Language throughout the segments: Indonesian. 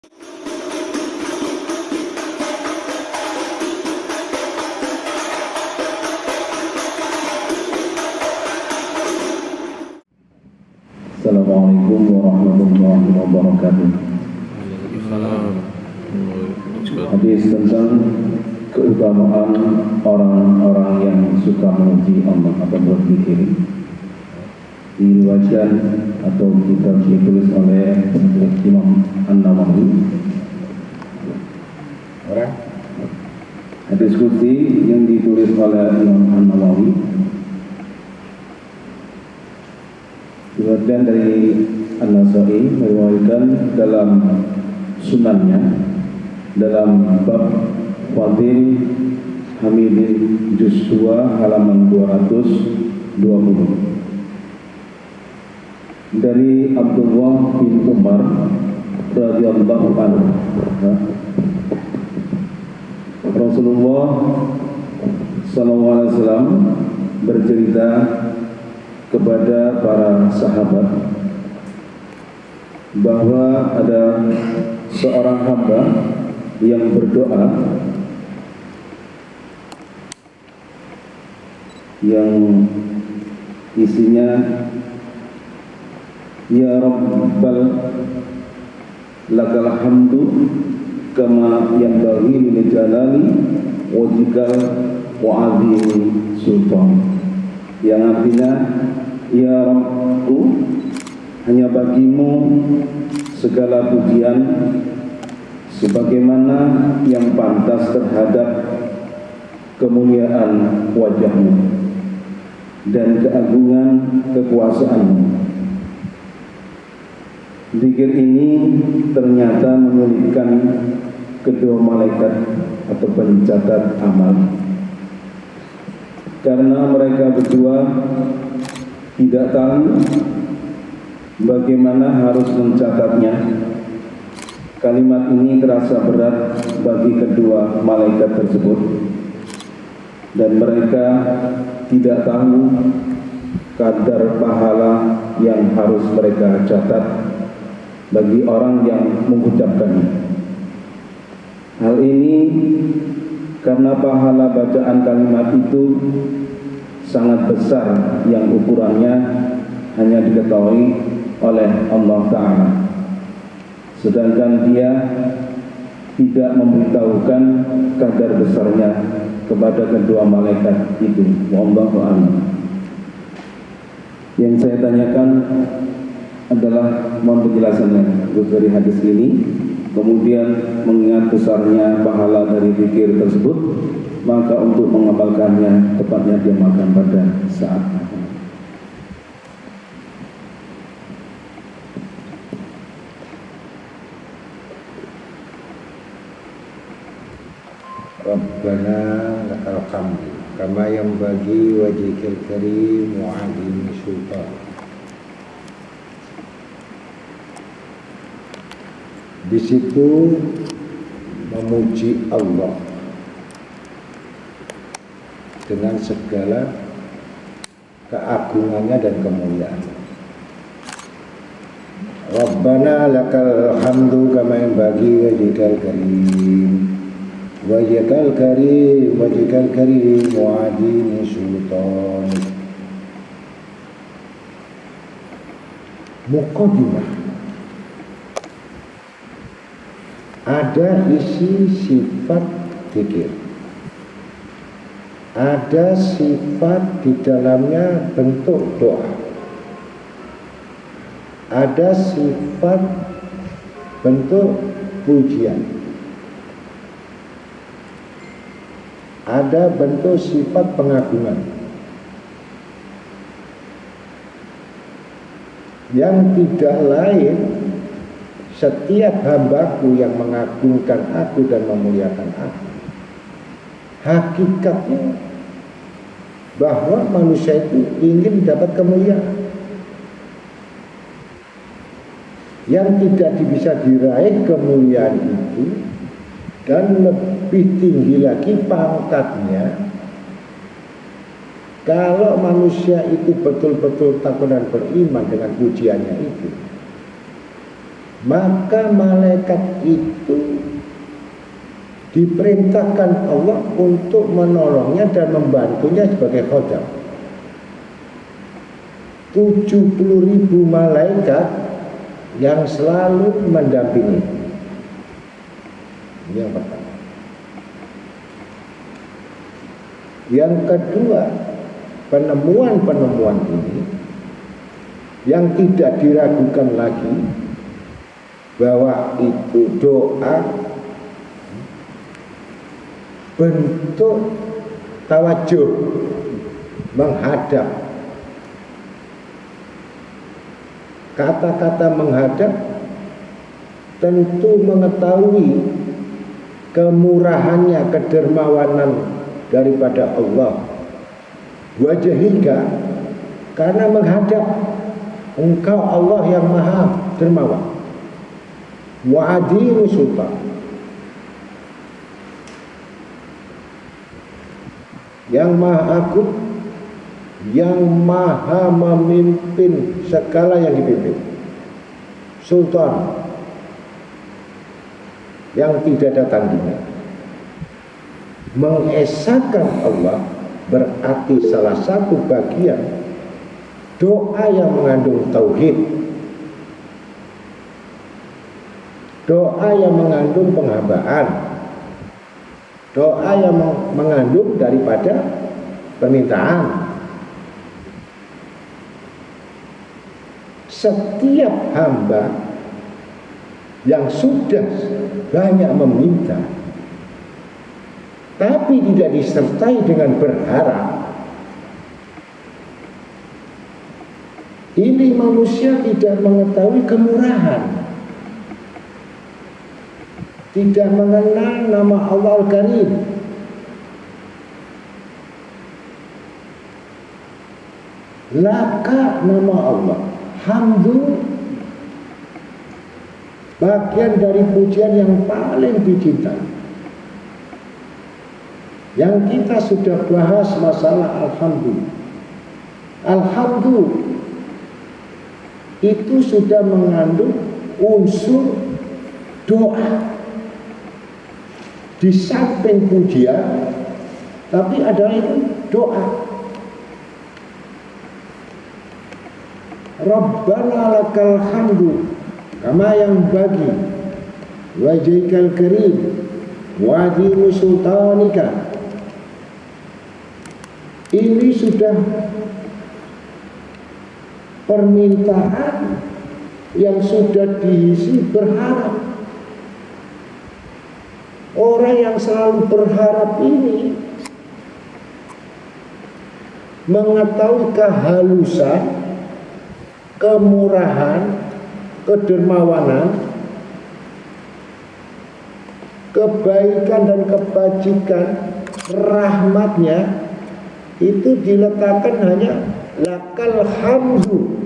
Assalamualaikum warahmatullahi wabarakatuh. Hadis tentang keutamaan orang-orang yang suka memuji Allah atau berzikir, diriwayatkan atau kitab ditulis oleh Imam An-Nawawi. Hadis qudsi yang ditulis oleh Imam An-Nawawi diriwayatkan dari An-Nasa'i, meriwayatkan dalam sunannya dalam bab Fadil Hamidin juz 2 halaman 220 dari Abdullah bin Umar radhiyallahu anhu. Rasulullah sallallahu alaihi wasallam bercerita kepada para sahabat bahwa ada seorang hamba yang berdoa yang isinya, ya Rabbal lakal hamdu kama yanbaghi li jalali wajhikal wa azimi sultan, yang artinya, ya Rabbku, hanya bagimu segala pujian sebagaimana yang pantas terhadap kemuliaan wajahmu dan keagungan kekuasaanmu. Zikir ini ternyata menyulitkan kedua malaikat atau pencatat amal, karena mereka berdua tidak tahu bagaimana harus mencatatnya. Kalimat ini terasa berat bagi kedua malaikat tersebut, dan mereka tidak tahu kadar pahala yang harus mereka catat bagi orang yang mengucapkannya. Hal ini karena pahala bacaan kalimat itu sangat besar, yang ukurannya hanya diketahui oleh Allah Ta'ala, sedangkan dia tidak memberitahukan kadar besarnya kepada kedua malaikat itu. Wallahu a'lam. Yang saya tanyakan adalah mohon penjelasannya dari hadis ini, kemudian mengingat besarnya pahala dari zikir tersebut, maka untuk mengamalkannya tepatnya diamalkan pada saat Rabbana lakal hamdu kama yanbaghi wajhikal karim wa 'azimi sultan. Di situ memuji Allah dengan segala keagungannya dan kemuliaannya. Rabbana lakal hamdu kama yanbaghi wajhikal karim wajhikal karim wa 'azimi sultan. Muqaddimah, ada isi sifat zikir, ada sifat di dalamnya bentuk doa, ada sifat bentuk pujian, ada bentuk sifat pengagungan. Yang tidak lain, setiap hambaku yang mengagungkan aku dan memuliakan aku, hakikatnya bahwa manusia itu ingin dapat kemuliaan yang tidak bisa diraih kemuliaan itu, dan lebih tinggi lagi pangkatnya kalau manusia itu betul-betul takut dan beriman dengan pujiannya itu. maka malaikat itu diperintahkan Allah untuk menolongnya dan membantunya sebagai khodam. 70.000 malaikat yang selalu mendampingi. Ini yang pertama. Yang kedua, penemuan-penemuan ini yang tidak diragukan lagi bahwa itu doa bentuk tawajuh, menghadap. Kata-kata menghadap tentu mengetahui kemurahannya, kedermawanan daripada Allah. Wajahika, karena menghadap engkau Allah yang maha dermawan. Wa'adiru sultan, yang maha agung, yang maha memimpin segala yang dipimpin. Sultan yang tidak ada tandingan. Mengesahkan Allah berarti salah satu bagian doa yang mengandung tauhid, doa yang mengandung penghambaan, doa yang mengandung daripada permintaan. Setiap hamba yang sudah banyak meminta tapi tidak disertai dengan berharap, ini manusia tidak mengetahui kemurahan, tidak mengenal nama Allah Al-Karim. Laka nama Allah, hamdu, bagian dari pujian yang paling dicintai. Yang kita sudah bahas masalah alhamdulillah. Alhamdulillah itu sudah mengandung unsur doa. Di samping pujian, tapi ada itu doa. Rabbana lakal hamdu kama yang bagi wajhikal karim wadimu sultanika. Ini sudah permintaan yang sudah diisi berharap. Orang yang selalu berharap ini mengetahui kehalusan, kemurahan, kedermawanan, kebaikan dan kebajikan, rahmatnya itu diletakkan hanya lakal hamdu.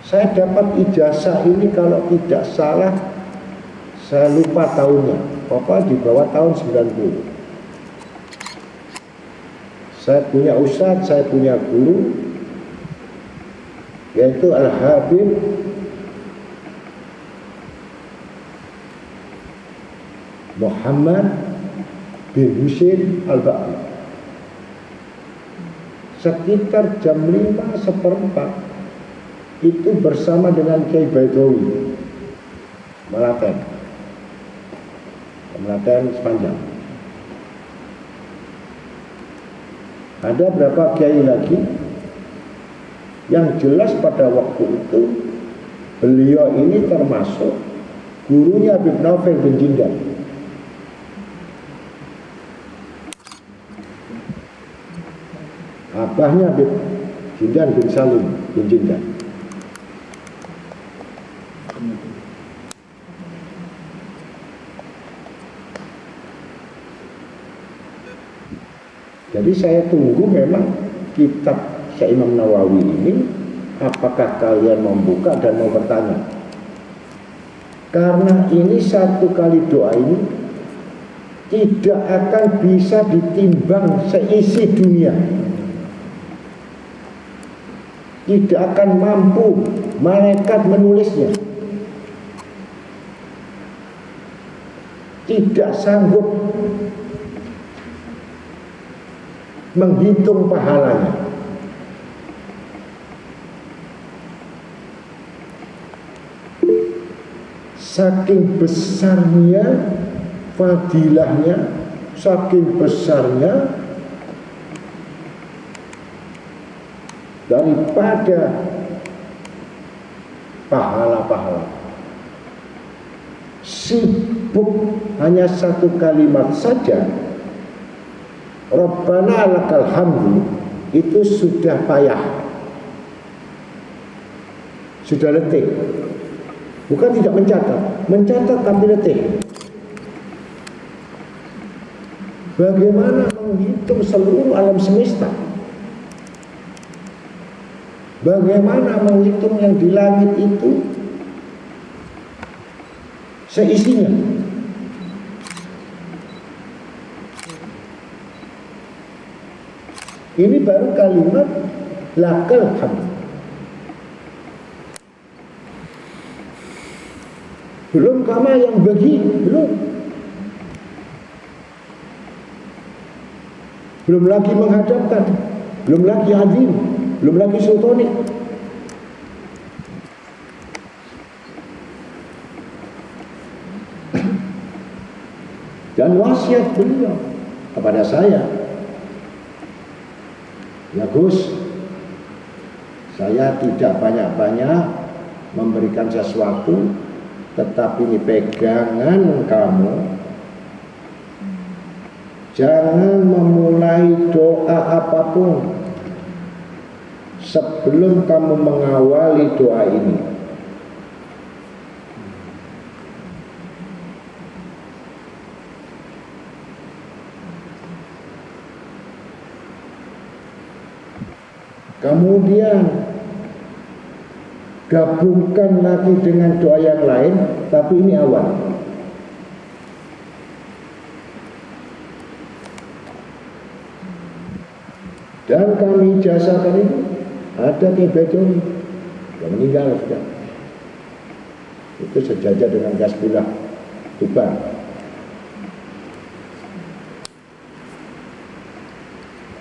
Saya dapat ijazah ini kalau tidak salah, saya lupa tahunnya, pokoknya di bawah tahun 90. Saya punya ustadz, saya punya guru, yaitu Al-Habib Muhammad bin Husain Al-Baqi. Sekitar jam 5:15 itu bersama dengan Kiai Baidowi melaten sepanjang. Ada berapa kiai lagi? Yang jelas pada waktu itu beliau ini termasuk gurunya Habib Naufal bin Jindan. Abahnya Habib Jindan bin Salim bin Jindan. Jadi saya tunggu memang kitab Syekh Imam Nawawi ini apakah kalian membuka dan mau bertanya. Karena ini satu kali doa ini tidak akan bisa ditimbang seisi dunia. Tidak akan mampu malaikat menulisnya. Tidak sanggup menghitung pahalanya. Saking besarnya fadilahnya, saking besarnya daripada pahala-pahala. Sibuk hanya satu kalimat saja, Rabbana lakal hamdu, itu sudah payah, sudah letih. Bukan tidak mencatat tapi letih. Bagaimana menghitung seluruh alam semesta? Bagaimana menghitung yang di langit itu seisinya? Ini baru kalimat lakal hamd. Belum kama yang bagi, belum lagi menghadapkan, belum lagi azim, belum lagi sultanik. Dan wasiat beliau kepada saya, ya Gus, saya tidak banyak-banyak memberikan sesuatu, tetapi ini pegangan kamu. Jangan memulai doa apapun sebelum kamu mengawali doa ini. Kemudian gabungkan lagi dengan doa yang lain, tapi ini awal. Dan kami jasakan itu ada Ki Bedoni yang meninggal sudah. Itu sejajar dengan Gasbullah Tuban.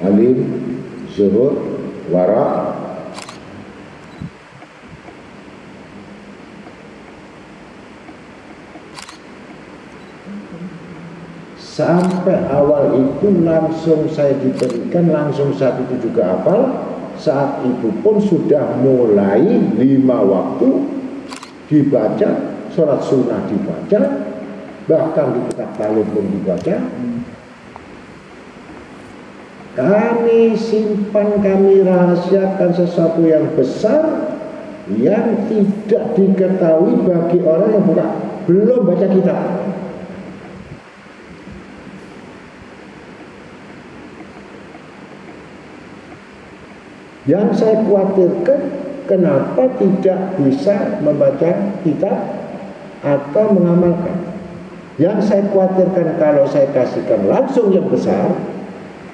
Alim, zuhud, wara, sampai awal itu langsung saya diberikan, langsung saat itu juga hafal. Saat itu pun sudah mulai 5 waktu dibaca, sholat sunnah dibaca, bahkan di kitab talib pun dibaca. Kami simpan, kami rahasiakan sesuatu yang besar yang tidak diketahui bagi orang yang belum baca kitab. Yang saya khawatirkan, kenapa tidak bisa membaca kitab atau mengamalkan. Yang saya khawatirkan, kalau saya kasihkan langsung yang besar,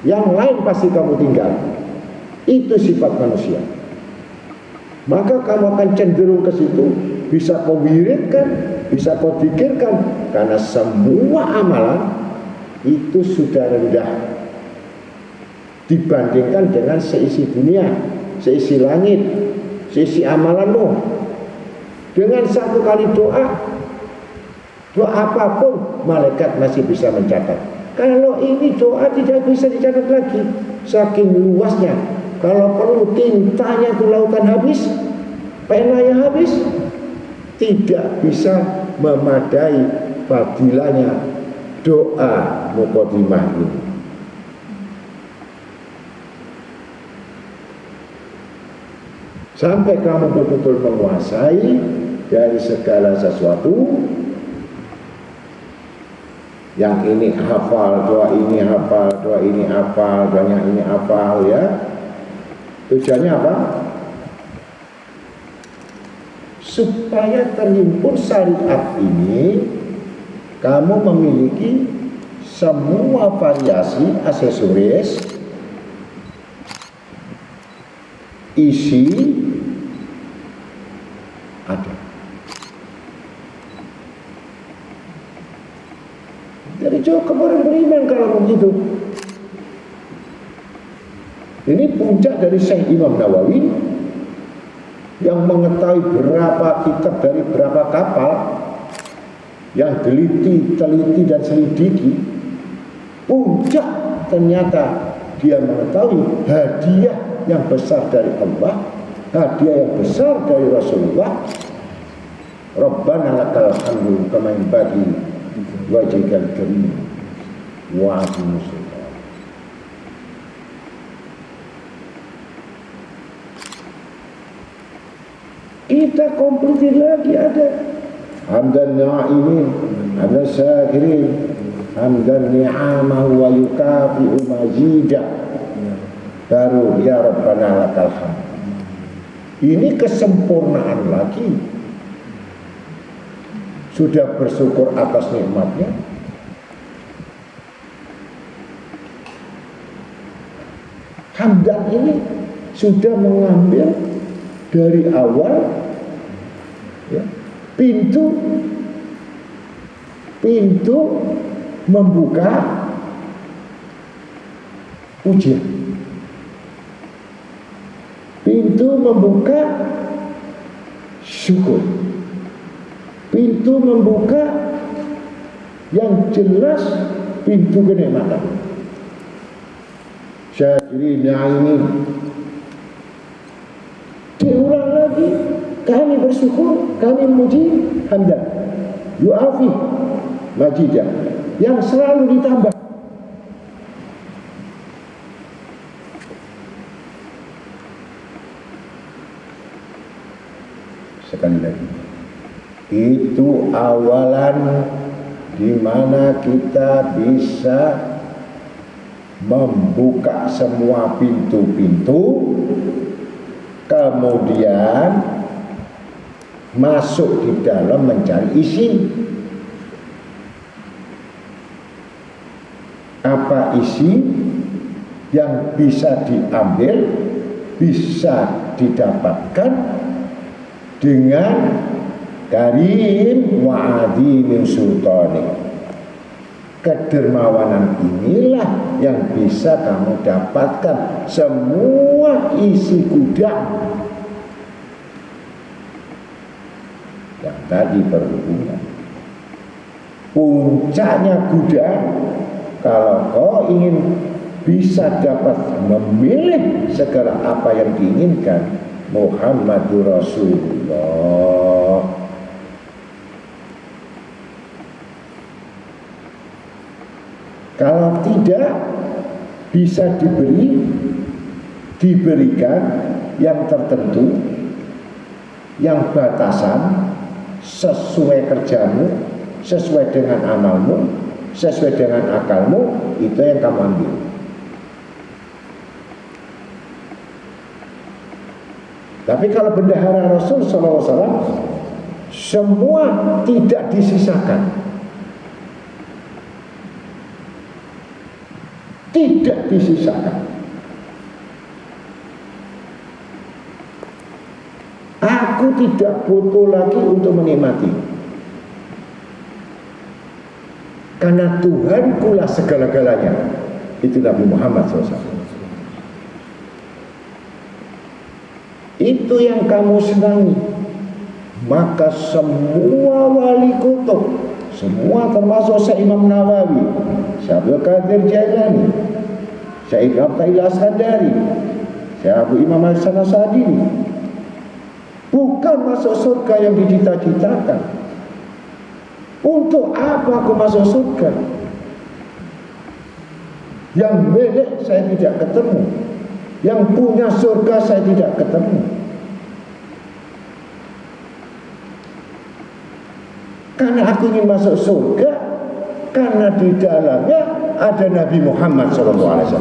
yang lain pasti kamu tinggal. Itu sifat manusia. Maka kamu akan cenderung ke situ. Bisa kau wiridkan, bisa kau pikirkan, karena semua amalan itu sudah rendah dibandingkan dengan seisi dunia, seisi langit, seisi amalanmu. Dengan satu kali doa apapun malaikat masih bisa mencatat. Kalau ini doa tidak bisa dicatat lagi, saking luasnya. Kalau perlu tintanya itu lautan habis, penanya habis, tidak bisa memadai fadilahnya doa muqaddimah ini. Sampai kamu betul-betul menguasai dari segala sesuatu. Yang ini hafal, doa ini hafal, doa ini hafal, doa yang ini hafal, ya. Tujuannya apa? Supaya terhimpun syariat ini, kamu memiliki semua variasi aksesoris, isi ada. Jadi cukup orang beriman kalau begitu. Ini puncak dari Syekh Imam Nawawi yang mengetahui berapa kitab dari berapa kapal, yang teliti dan selidiki. Puncak ternyata dia mengetahui hadiah yang besar dari Allah, hadiah yang besar dari Rasulullah. Rabbana lakal hamdu kama yanbaghi wajhikal karim wa azimus sultan. Kita komplit lagi ada hamdan na'imin, hamdan syakirin, hamdan ni'amahu wa yukafi'u mazidah. Baru ya Rabbana lakal hamd. Ini kesempurnaan lagi. Sudah bersyukur atas nikmatnya, hamdan ini sudah mengambil dari awal ya, pintu membuka ujian, pintu membuka syukur, pintu membuka yang jelas pintu kenikmatan. Syakirin na'imin. Diulang lagi, kami bersyukur, kami memuji hamdan yu'afi majidah, yang selalu ditambah. Sekali lagi, itu awalan di mana kita bisa membuka semua pintu-pintu, kemudian masuk di dalam mencari isi. Apa isi yang bisa diambil, bisa didapatkan dengan karim wa azimin sultani. Kedermawanan inilah yang bisa kamu dapatkan semua isi gudang yang tadi berhubungan. Puncaknya gudang, kalau kau ingin bisa dapat memilih segala apa yang diinginkan, Muhammadur Rasulullah. Kalau tidak bisa diberikan yang tertentu, yang batasan sesuai kerjamu, sesuai dengan amalmu, sesuai dengan akalmu, itu yang kamu ambil. Tapi kalau bendahara Rasul SAW, semua tidak disisakan. Tidak disisakan. Aku tidak butuh lagi untuk menikmati, karena Tuhankulah segala-galanya. Itu Nabi Muhammad SAW. Itu yang kamu senangi. Maka semua wali kutub, semua termasuk Syekh Imam Nawawi, Syekh Abdul Qadir Jailani, Syekh Abdul As-Sadari, Syekh Abu Imam Hasan As-Sadili, bukan masuk surga yang dicita-citakan. Untuk apa aku masuk surga? Yang milik saya tidak ketemu, yang punya surga saya tidak ketemu. Karena aku ingin masuk surga, karena di dalamnya ada Nabi Muhammad SAW.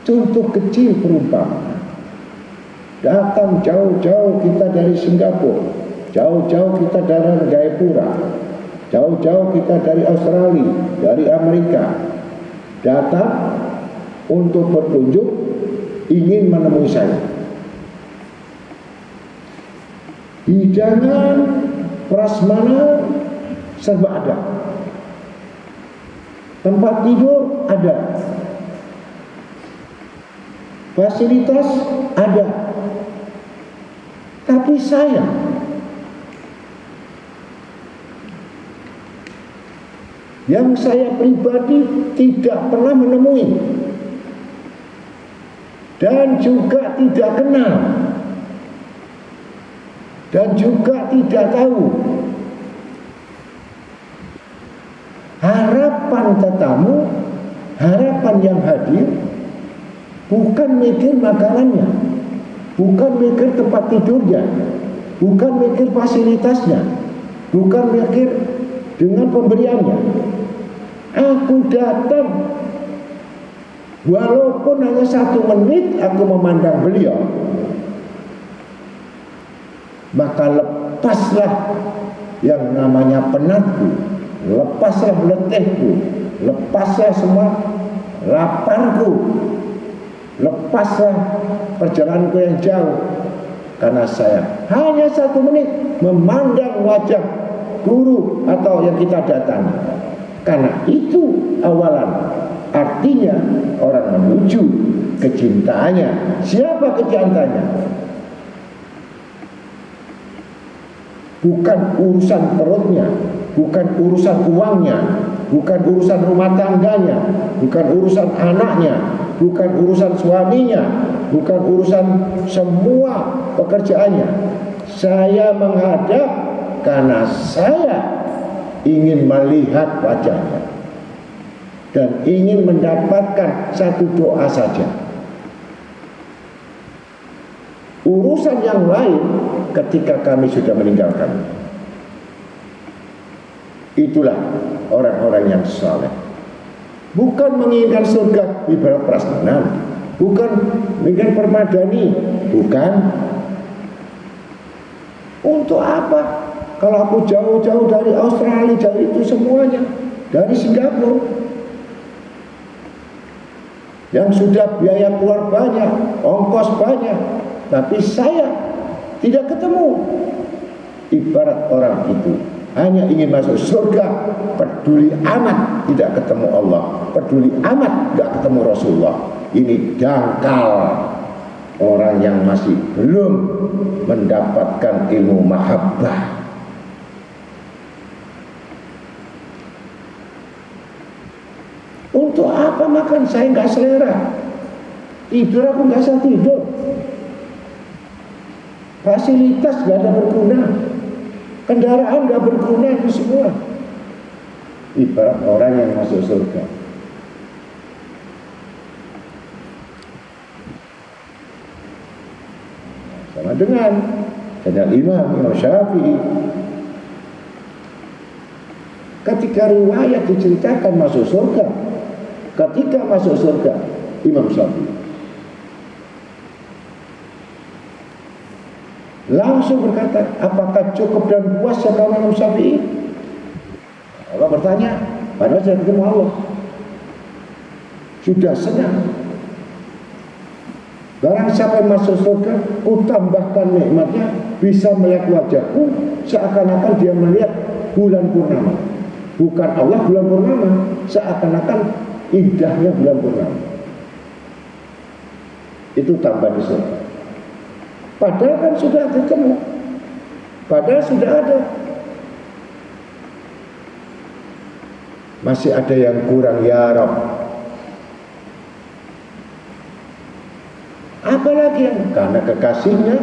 Contoh kecil perumpamaan. Datang jauh-jauh kita dari Singapura, jauh-jauh kita dari Jayapura, jauh-jauh kita dari Australia, dari Amerika, datang untuk berkunjung, ingin menemui saya. Hidangan, prasmanan serba ada, tempat tidur ada, fasilitas ada. Tapi saya yang saya pribadi tidak pernah menemui dan juga tidak kenal dan juga tidak tahu. Harapan tetamu, harapan yang hadir bukan mikir makanannya, bukan mikir tempat tidurnya, bukan mikir fasilitasnya, bukan mikir dengan pemberiannya. Aku datang, walaupun hanya 1 menit aku memandang beliau, maka lepaslah yang namanya penatku, lepaslah letihku, lepaslah semua laparku, lepaslah perjalananku yang jauh, karena saya hanya 1 menit memandang wajah guru atau yang kita datangi. Karena itu awalan, artinya orang menuju kecintaannya. Siapa kecintaannya? Bukan urusan perutnya, bukan urusan uangnya, bukan urusan rumah tangganya, bukan urusan anaknya, bukan urusan suaminya, bukan urusan semua pekerjaannya. Saya menghadap karena saya ingin melihat wajahnya dan ingin mendapatkan satu doa saja. Urusan yang lain ketika kami sudah meninggalkan. Itulah orang-orang yang saleh. Bukan menginginkan surga ibarat prasmanan, bukan menginginkan permadani, bukan. Untuk apa? Kalau aku jauh-jauh dari Australia, dari itu semuanya, dari Singapura, yang sudah biaya keluar banyak, ongkos banyak, tapi saya tidak ketemu. Ibarat orang itu hanya ingin masuk surga, peduli amat tidak ketemu Allah, peduli amat tidak ketemu Rasulullah. Ini dangkal orang yang masih belum mendapatkan ilmu mahabbah. Untuk apa makan? Saya nggak selera. Tidur aku nggak bisa tidur. Fasilitas nggak ada berguna. Kendaraan nggak berguna, itu semua. Ibarat orang yang masuk surga. Sama dengan Imam Syafi'i. Ketika riwayat diceritakan masuk surga, ketika masuk surga Imam Syafi'i langsung berkata, apakah cukup dan puas ya kamu Imam Syafi'i? Allah bertanya, padahal sudah ketemu Allah, sudah senang. Barang siapa yang masuk surga, ku tambahkan nikmatnya, bisa melihat wajahku seakan-akan dia melihat bulan purnama. Bukan Allah bulan purnama, seakan-akan indahnya bulan purnama. Itu tambahan di surga. Padahal kan sudah ketemu, padahal sudah ada. Masih ada yang kurang, ya Rabb. Apalagi yang karena kekasihnya,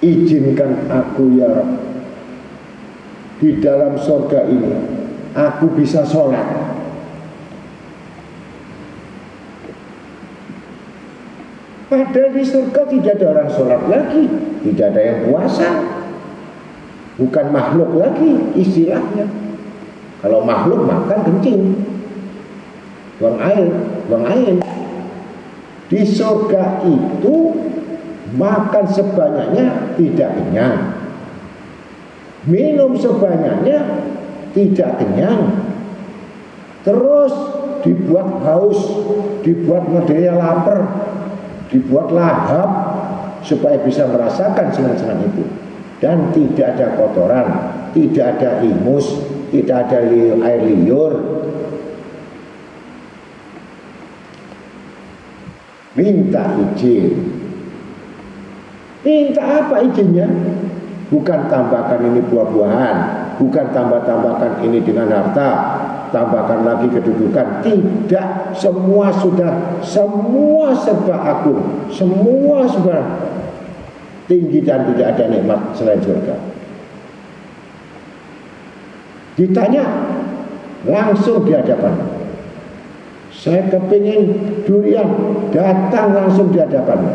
izinkan aku ya Rabb, di dalam surga ini aku bisa sholat. Padahal di surga tidak ada orang sholat lagi, tidak ada yang puasa, bukan makhluk lagi istilahnya. Kalau makhluk makan kencing, buang air. Di surga itu makan sebanyaknya tidak kenyang, minum sebanyaknya tidak kenyang, terus dibuat haus, dibuat modelnya lapar, dibuat lahap supaya bisa merasakan senang-senang itu. Dan tidak ada kotoran, tidak ada ingus, tidak ada air liur. Minta izin. Minta apa izinnya? Bukan tambahkan ini buah-buahan, bukan tambahkan ini dengan harta, tambahkan lagi kedudukan. Tidak, semua serba agung, semua sudah tinggi dan tidak ada nikmat selain surga. Ditanya langsung di hadapan. Saya kepingin durian, datang langsung di hadapan.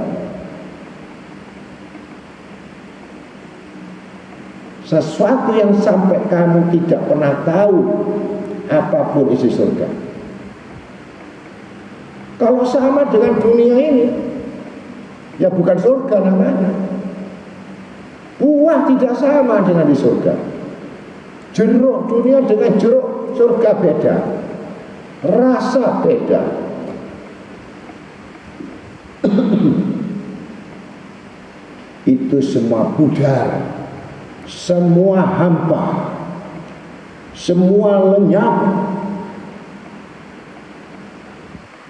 Sesuatu yang sampai kamu tidak pernah tahu apapun isi surga. Kalau sama dengan dunia ini, ya bukan surga namanya. Buah tidak sama dengan di surga. Jeruk dunia dengan jeruk surga beda. Rasa beda. Itu semua pudar, semua hampa, semua lenyap.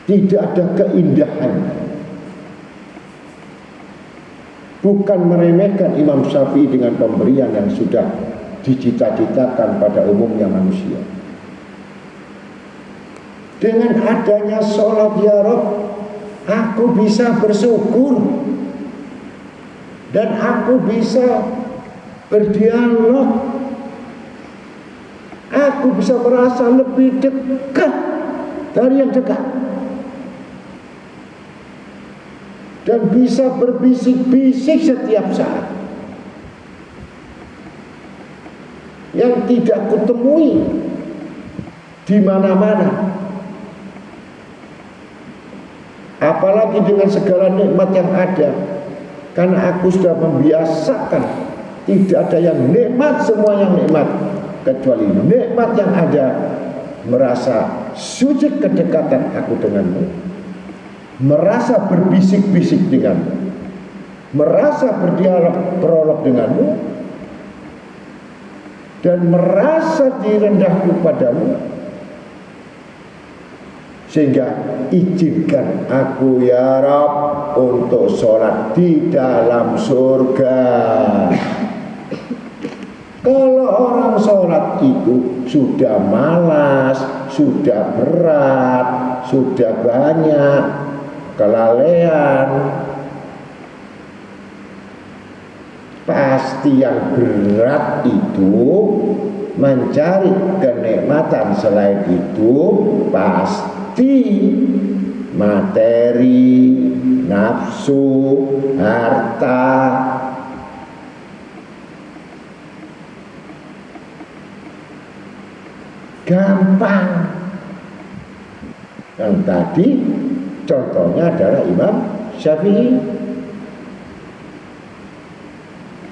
Tidak ada keindahan. Bukan meremehkan Imam Syafi'i dengan pemberian yang sudah dicita-citakan pada umumnya manusia. Dengan adanya sholat ya Rabb, aku bisa bersyukur dan aku bisa berdialog. Aku bisa merasa lebih dekat dari yang dekat dan bisa berbisik-bisik setiap saat yang tidak kutemui di mana-mana. Apalagi dengan segala nikmat yang ada, karena aku sudah membiasakan tidak ada yang nikmat, semua yang nikmat, kecuali nikmat yang ada merasa sujud kedekatan aku denganmu, merasa berbisik-bisik denganmu, merasa berdialog denganmu, dan merasa direndahku padamu. Sehingga izinkan aku ya Rabb untuk sholat di dalam surga. Kalau orang sholat itu sudah malas, sudah berat, sudah banyak kelalaian, pasti yang berat itu mencari kenikmatan selain itu, pasti materi, nafsu, harta. Gampang. Yang tadi contohnya adalah Imam Syafi'i.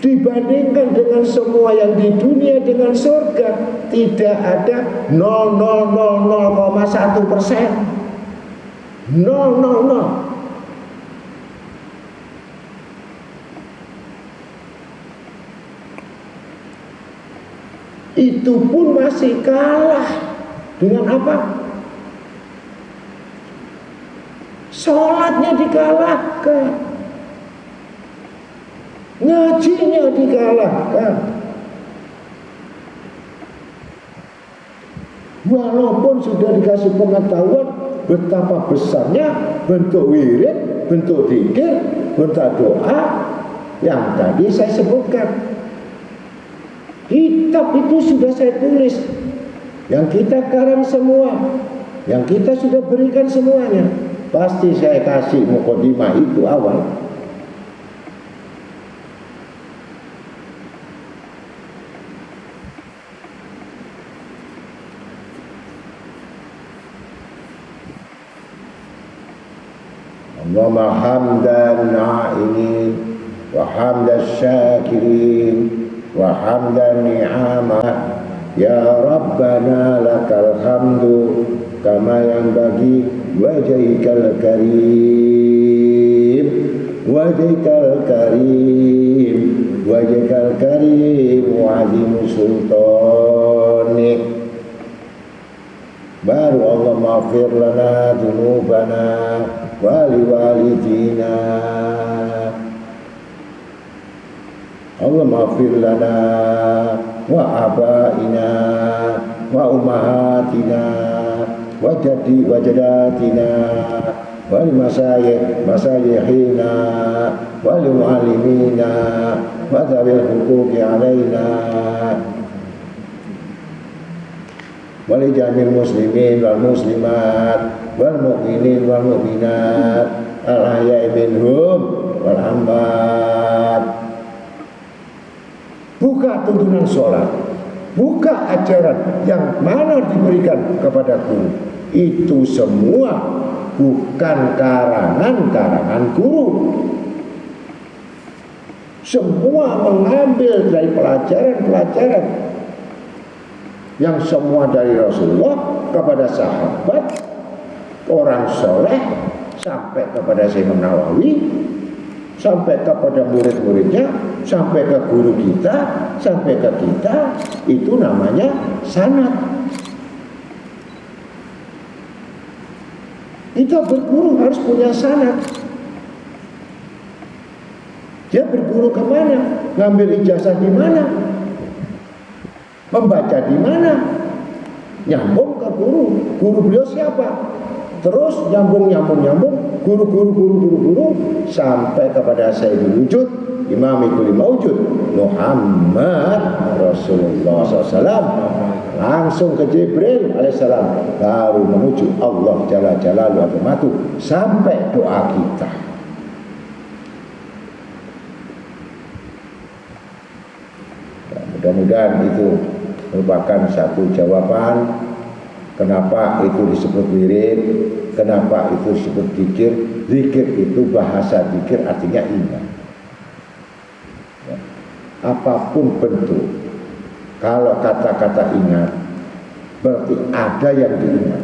Dibandingkan dengan semua yang di dunia dengan surga, tidak ada 0,000,1%. 0,00. Itu pun masih kalah dengan apa? Sholatnya dikalahkan, ngajinya dikalahkan. Walaupun sudah dikasih pengetahuan betapa besarnya bentuk wirid, bentuk zikir, bentuk doa yang tadi saya sebutkan. Kitab itu sudah saya tulis, yang kita karang semua, yang kita sudah berikan semuanya. Pasti saya kasih mukadimah itu awal. Allahumma hamdan na'inin wa hamdan syakirin wa hamdan ni'amah. Ya Rabbana lakal hamdu kama yanbaghi wajhikal karim wajhikal karim wajhikal karim wa azimu sultanik. Baru Allah maghfir lana dzunubana wa liwalidina. Allah maghfir lana wa abaina wa ummahatina wa jaddi wa jadatina wa masayihina wa muallimina wa dzawil huquqi alaina wa li jamil muslimin wal muslimat wal mu'minin wal mu'minat al ahya'i minhum wal amwat. Buka tuntunan sholat, buka ajaran yang mana diberikan kepada guru. Itu semua bukan karangan guru. Semua mengambil dari pelajaran-pelajaran yang semua dari Rasulullah kepada sahabat, orang soleh, sampai kepada Imam Nawawi, sampai kepada murid-muridnya, sampai ke guru kita, sampai ke kita. Itu namanya sanad. Kita berguru harus punya sanad. Dia berguru kemana? Ngambil ijazah di mana? Membaca di mana? Nyambung ke guru. Guru beliau siapa? Terus nyambung guru sampai kepada Sayyidul Wujud, Imam Kulli Maujud, Muhammad Rasulullah SAW. Langsung ke Jibril alaihissalam, baru menuju Allah Jalla Jalaluhu Azamatu, sampai doa kita. Mudah-mudahan itu merupakan satu jawaban kenapa itu disebut wirid, kenapa itu disebut zikir. Zikir itu bahasa zikir artinya ingat. Ya. Apapun bentuk, kalau kata-kata ingat berarti ada yang diingat.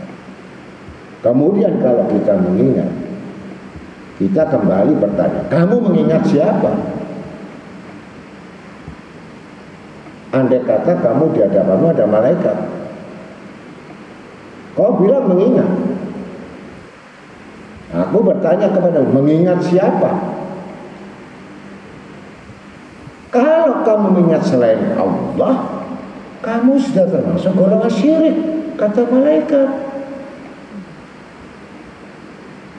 Ya. Kemudian kalau kita mengingat, kita kembali bertanya, kamu mengingat siapa? Andai kata kamu di hadapanmu ada malaikat, kau bilang mengingat. Aku bertanya kepadamu, mengingat siapa? Kalau kamu mengingat selain Allah, kamu sudah termasuk golongan syirik, kata malaikat.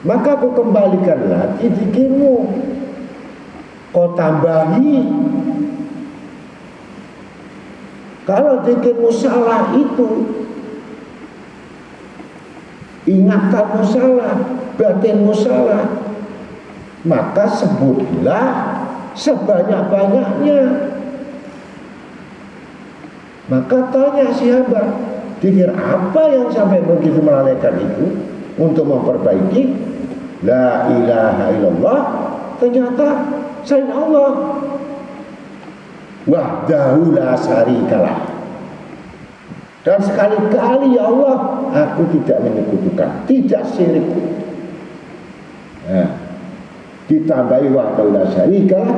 Maka aku kembalikan lagi zikirmu, kau tambahi. Kalau zikirmu salah itu, ingatanmu salah, batinmu salah, maka sebutlah sebanyak-banyaknya. Maka tanya sahabat, zikir apa yang sampai begitu melalaikan itu untuk memperbaiki? La ilaha illallah, ternyata selain Allah. Wahdahu la syarikalah. Dan sekali-kali ya Allah, aku tidak menyekutukan, tidak syirik. Nah, ditambahi wahdahu la syarikalah,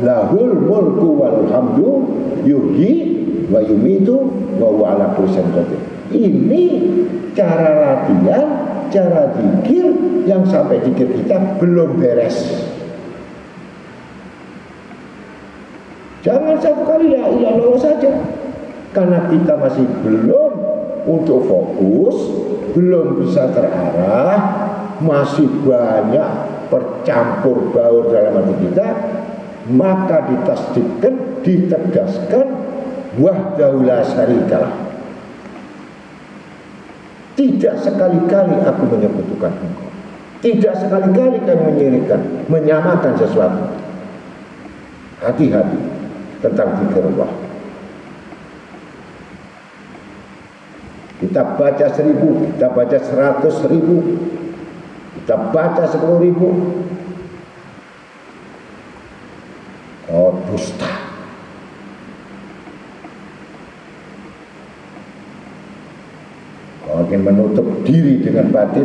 lahul mulku wal hamdu yuhyi wa yumitu wa huwa ala kulli syai'in qadir. Ini cara latihan, cara zikir yang sampai zikir kita belum beres. Jangan satu kali la ilaha illallah saja, karena kita masih belum untuk fokus, belum bisa terarah, masih banyak bercampur baur dalam hati kita. Maka ditasdikkan, ditegaskan wahdahu la syarikalah. Tidak sekali-kali aku menyekutukan engkau, tidak sekali-kali kami menyirikkan, menyamakan sesuatu. Hati-hati tentang zikir Allah. Kita baca 1000, kita baca 100.000, kita baca 10.000. Oh, dusta. Kau ingin menutup diri dengan batin,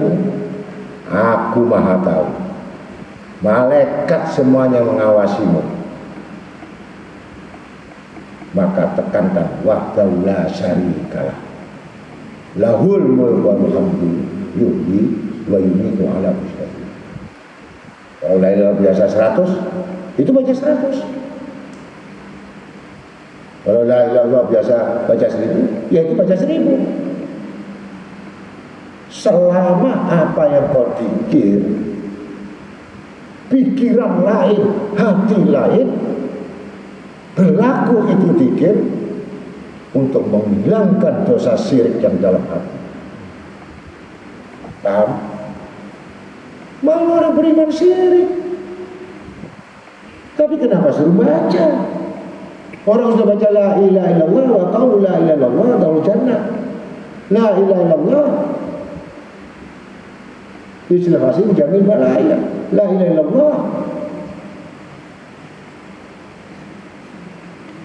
aku maha tahu. Malaikat semuanya mengawasimu. Maka tekankan wahdahu la syarikalah. Lahul mulku wal hamdu yuhyi wa yumiitu ala kulli syai'in. Kalau la ilaha biasa 100, itu baca 100. Kalau la ilaha biasa baca 1000, ya itu baca 1000. Selama apa yang kau pikir, pikiran lain, hati lain, berlaku itu pikir untuk menghilangkan dosa syirik yang dalam hati. Paham? Mau orang beriman syirik, tapi kenapa suruh baca? Orang sudah baca la ilaha illallah wa qaul la ilaha illallah daul jannah. La ilaha illallah istilah fasih menjamin balaya. La ilaha illallah.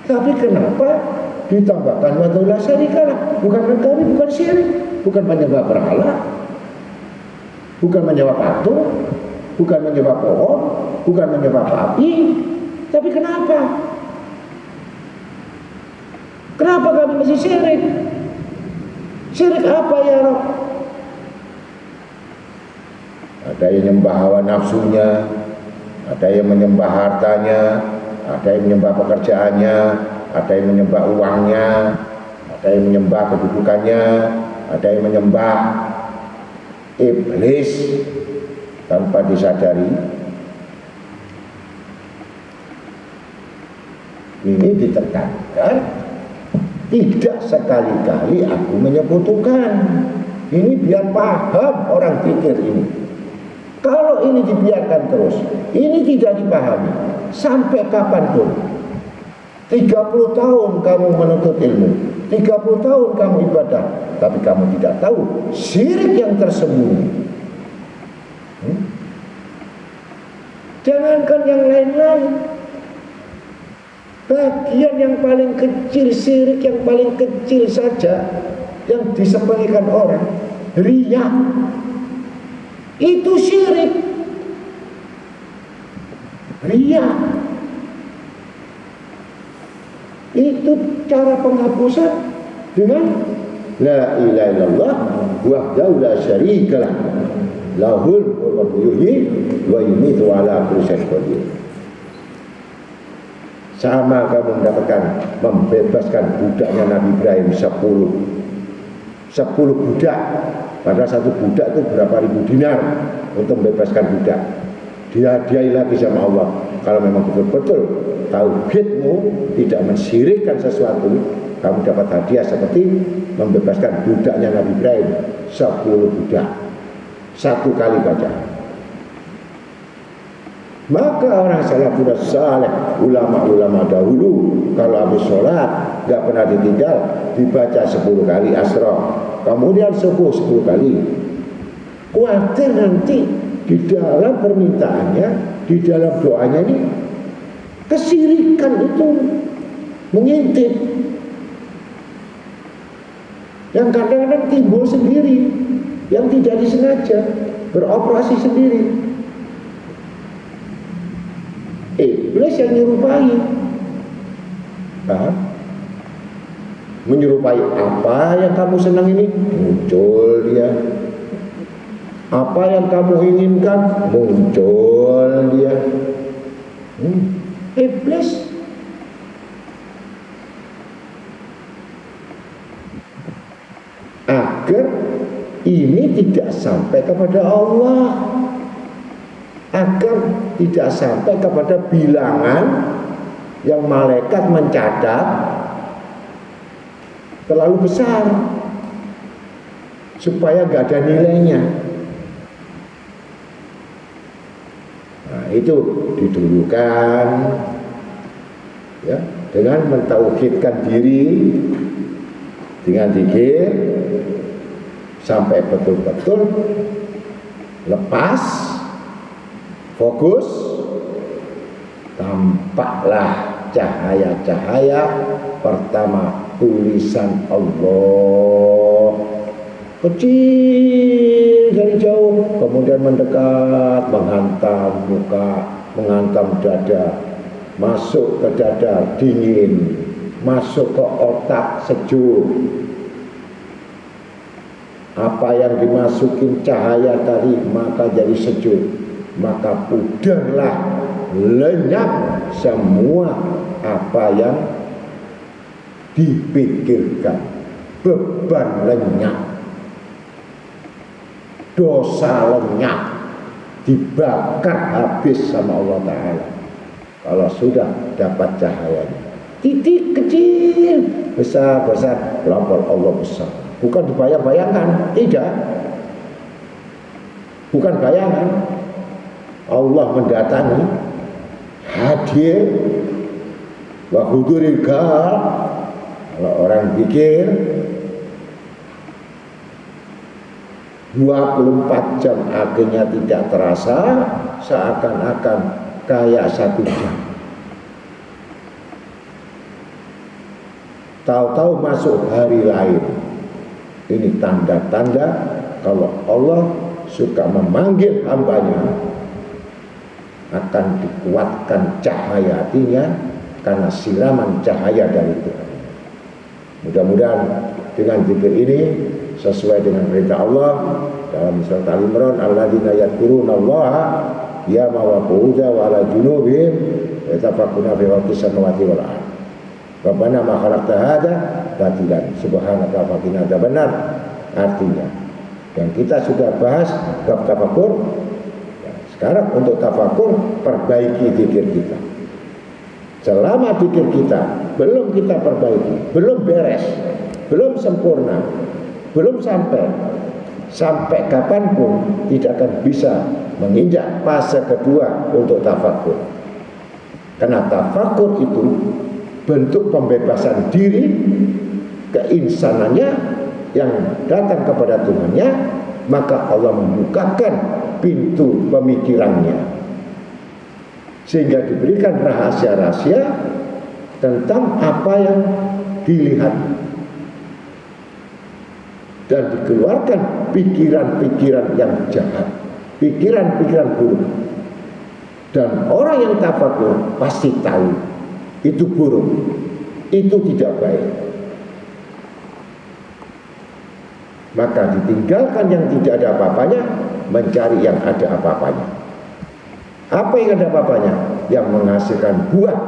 Tapi kenapa ditambahkan wahdahu la syarikalah? Bukan kami, bukan syirik, bukan menyembah berhala, bukan menyembah patung, bukan menyembah pohon, bukan menyembah api. Tapi kenapa? Kenapa kami masih syirik? Syirik apa ya Rob? Ada yang menyembah hawa nafsunya, ada yang menyembah hartanya, ada yang menyembah pekerjaannya, ada yang menyembah uangnya, ada yang menyembah kedudukannya, ada yang menyembah iblis tanpa disadari. Ini ditekankan, tidak sekali-kali aku menyebutkan. Ini biar paham orang pikir ini. Kalau ini dibiarkan terus, ini tidak dipahami sampai kapanpun. 30 tahun kamu menuntut ilmu, 30 tahun kamu ibadah, tapi kamu tidak tahu syirik yang tersembunyi. Jangankan yang lain-lain, bagian yang paling kecil, syirik yang paling kecil saja yang disembunyikan orang, riya, itu syirik. Riya itu cara penghapusan dengan la ilaha illallah wahdahu la syarikalah lahul mulku yuhyi wa yumiitu ala kulli syai'in qadir. Sama kamu mendapatkan membebaskan budaknya Nabi Ibrahim 10 budak. Padahal satu budak itu berapa ribu dinar untuk membebaskan budak. Dihadiahi lagi sama Allah. Kalau memang betul-betul tauhidmu tidak mensyirikkan sesuatu, kamu dapat hadiah seperti membebaskan budaknya Nabi Ibrahim 10 budak. Satu kali baca. Maka orang salafun saleh, ulama-ulama dahulu, kalau habis sholat gak pernah ditinggal, dibaca 10 kali asra, kemudian subuh 10 kali. Khawatir nanti di dalam permintaannya, di dalam doanya ini kesirikan itu mengintip, yang kadang-kadang timbul sendiri, yang tidak disengaja, beroperasi sendiri. Iblis yang menyerupai. Menyerupai apa yang kamu senang ini, muncul dia. Apa yang kamu inginkan, muncul dia. Iblis. Agar ini tidak sampai kepada Allah, agar tidak sampai kepada bilangan yang malaikat mencatat terlalu besar, supaya gak ada nilainya. Nah, itu didulukan ya, dengan mentauhidkan diri dengan zikir, sampai betul-betul lepas, fokus, tampaklah cahaya-cahaya pertama tulisan Allah, kecil dari jauh, kemudian mendekat, menghantam muka, menghantam dada, masuk ke dada dingin, masuk ke otak sejuk. Apa yang dimasukin cahaya tadi maka jadi sejuk, maka pudahlah, lenyap semua apa yang dipikirkan, beban lenyap, dosa lenyap, dibakar habis sama Allah Ta'ala. Kalau sudah dapat cahayanya, titik kecil, besar-besar, lapor Allah besar. Bukan dibayang-bayangkan, tidak. Bukan bayangan. Allah mendatangi, hadir, wa huduril qalb. Kalau orang pikir 24 jam akhirnya tidak terasa, seakan-akan kayak 1 jam. Tahu-tahu masuk hari lain. Ini tanda-tanda kalau Allah suka memanggil hambanya, akan dikuatkan cahaya hatinya karena siraman cahaya dari Tuhan. Mudah-mudahan dengan zikir ini sesuai dengan perintah Allah dalam surat Al-Imran, alladzina yadhkurunallaha qiyaman wa qu'udan wa 'ala junubihim yatafakkaruna fi khalqis samawati wal ardh. Rabbana ma khalaqta hadza batilan subhanaka faqina adzabannar. Artinya yang kita sudah bahas bab tafakur. Sekarang untuk tafakur, perbaiki zikir kita. Selama zikir kita belum kita perbaiki, belum beres, belum sempurna, belum sampai kapanpun tidak akan bisa menginjak fase kedua untuk tafakur. Karena tafakur itu bentuk pembebasan diri, keinsanannya yang datang kepada Tuhannya, maka Allah membukakan pintu pemikirannya sehingga diberikan rahasia-rahasia tentang apa yang dilihat dan dikeluarkan pikiran-pikiran yang jahat, pikiran-pikiran buruk. Dan orang yang tafakur pasti tahu itu buruk, itu tidak baik. Maka ditinggalkan yang tidak ada apa-apanya, mencari yang ada apa-apanya. Apa yang ada apa-apanya? Yang menghasilkan buah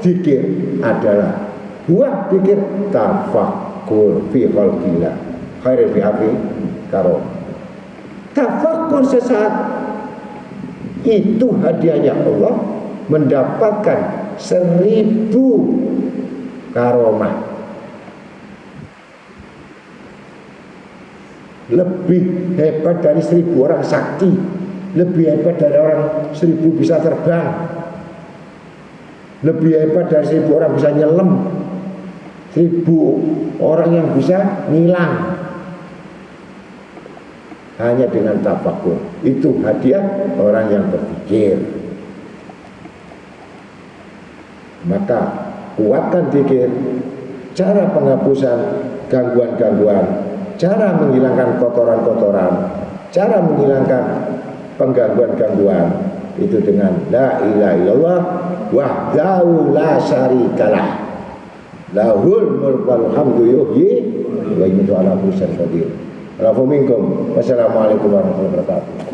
zikir adalah buah zikir tafakkur fi khalqillah khairil fi afi karom. Tafakkur sesaat itu hadiahnya Allah, mendapatkan 1000 karomah, lebih hebat dari 1000 orang sakti, lebih hebat dari orang 1000 bisa terbang, lebih hebat dari 1000 orang bisa nyelam, 1000 orang yang bisa ngilang. Hanya dengan tafakur. Itu hadiah orang yang berpikir. Maka kuatkan zikir, cara penghapusan gangguan-gangguan, cara menghilangkan kotoran-kotoran, cara menghilangkan penggangguan-gangguan itu dengan la ilaha illallah wahdahu la syarikalah lahul mulku wal hamdu yuhyi wa yumiitu ala kulli syai'in qadir. Wassalamualaikum warahmatullahi wabarakatuh.